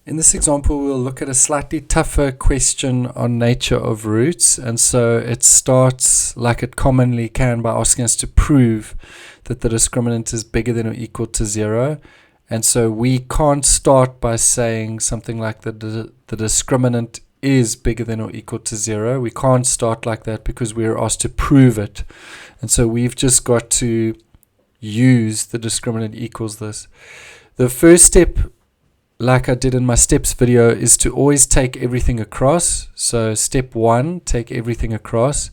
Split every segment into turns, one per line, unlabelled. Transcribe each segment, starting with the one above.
In this example, we'll look at a slightly tougher question on nature of roots. And so it starts like it commonly can by asking us to prove that the discriminant is bigger than or equal to 0. And so we can't start by saying something like the discriminant is bigger than or equal to 0. We can't start like that because we're asked to prove it. And so we've just got to use the discriminant equals this. The first step, like I did in my steps video, is to always take everything across. So step 1, take everything across.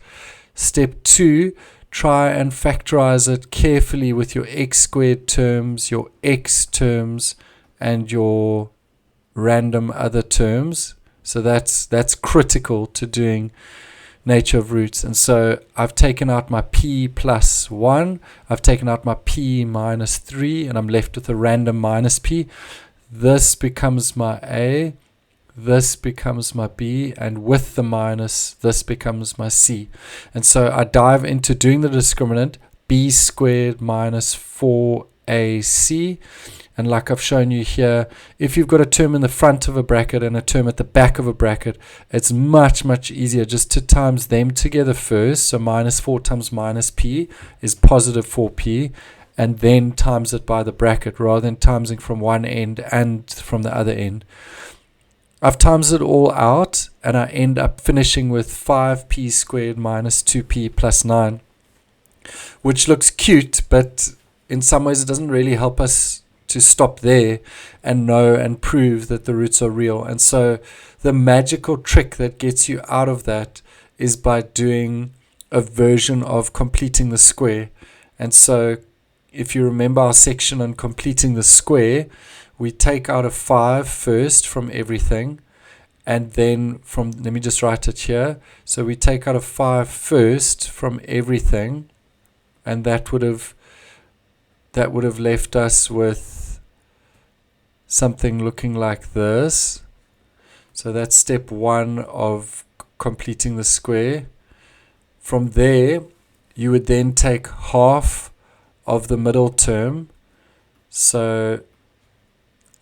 Step 2, try and factorize it carefully with your x squared terms, your x terms, and your random other terms. So that's critical to doing nature of roots. And so I've taken out my p plus 1, I've taken out my p minus 3, and I'm left with a random minus p. This becomes my A, this becomes my B, and with the minus, this becomes my C. And so I dive into doing the discriminant, B squared minus 4AC. And like I've shown you here, if you've got a term in the front of a bracket and a term at the back of a bracket, it's much, much easier just to times them together first. So minus 4 times minus P is positive 4P. And then times it by the bracket rather than timesing from one end and from the other end. I've times it all out and I end up finishing with 5p squared minus 2p plus 9, which looks cute, but in some ways it doesn't really help us to stop there and know and prove that the roots are real. And so the magical trick that gets you out of that is by doing a version of completing the square. And so if you remember our section on completing the square, we take out a 5 first from everything, and then from, let me just write it here. So we take out a 5 first from everything, and that would have left us with something looking like this. So that's step 1 of completing the square. From there, you would then take half of the middle term. So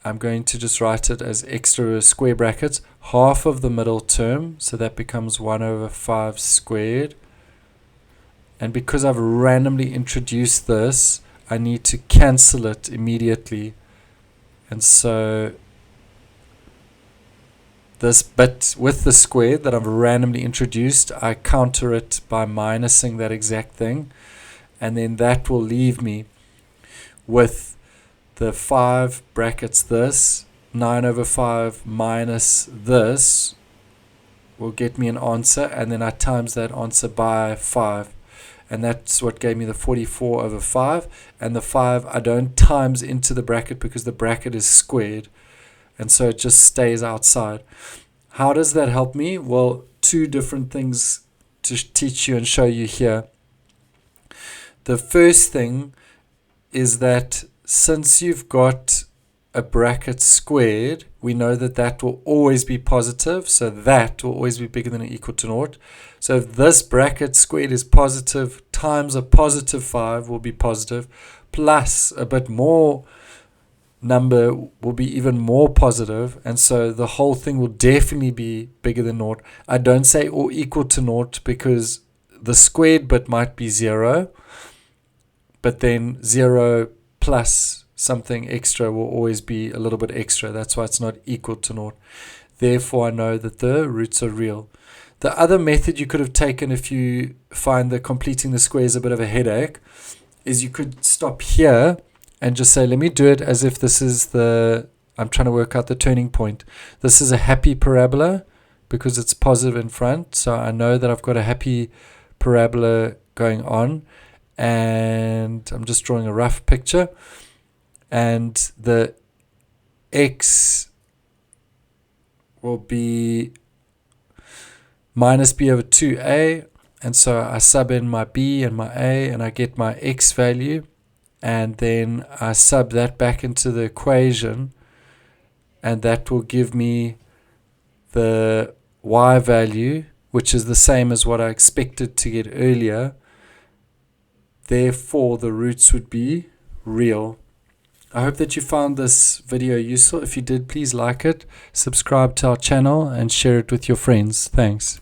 I'm going to just write it as extra square brackets, half of the middle term, so that becomes 1 over 5 squared. And because I've randomly introduced this, I need to cancel it immediately. And so this bit with the square that I've randomly introduced, I counter it by minusing that exact thing. And then that will leave me with the 5 brackets this, 9 over 5 minus this will get me an answer, and then I times that answer by 5. And that's what gave me the 44 over 5. And the 5 I don't times into the bracket because the bracket is squared. And so it just stays outside. How does that help me? Well, 2 different things to teach you and show you here. The first thing is that since you've got a bracket squared, we know that that will always be positive, so that will always be bigger than or equal to 0. So if this bracket squared is positive, times a positive 5 will be positive, plus a bit more number will be even more positive, and so the whole thing will definitely be bigger than 0. I don't say or equal to 0 because the squared bit might be 0, but then 0 plus something extra will always be a little bit extra. That's why it's not equal to 0. Therefore, I know that the roots are real. The other method you could have taken if you find that completing the square is a bit of a headache is you could stop here and just say, let me do it as if this is I'm trying to work out the turning point. This is a happy parabola because it's positive in front. So I know that I've got a happy parabola going on. And I'm just drawing a rough picture, and the x will be minus b over 2a, and so I sub in my b and my a, and I get my x value, and then I sub that back into the equation, and that will give me the y value, which is the same as what I expected to get earlier. Therefore, the roots would be real. I hope that you found this video useful. If you did, please like it, subscribe to our channel, and share it with your friends. Thanks.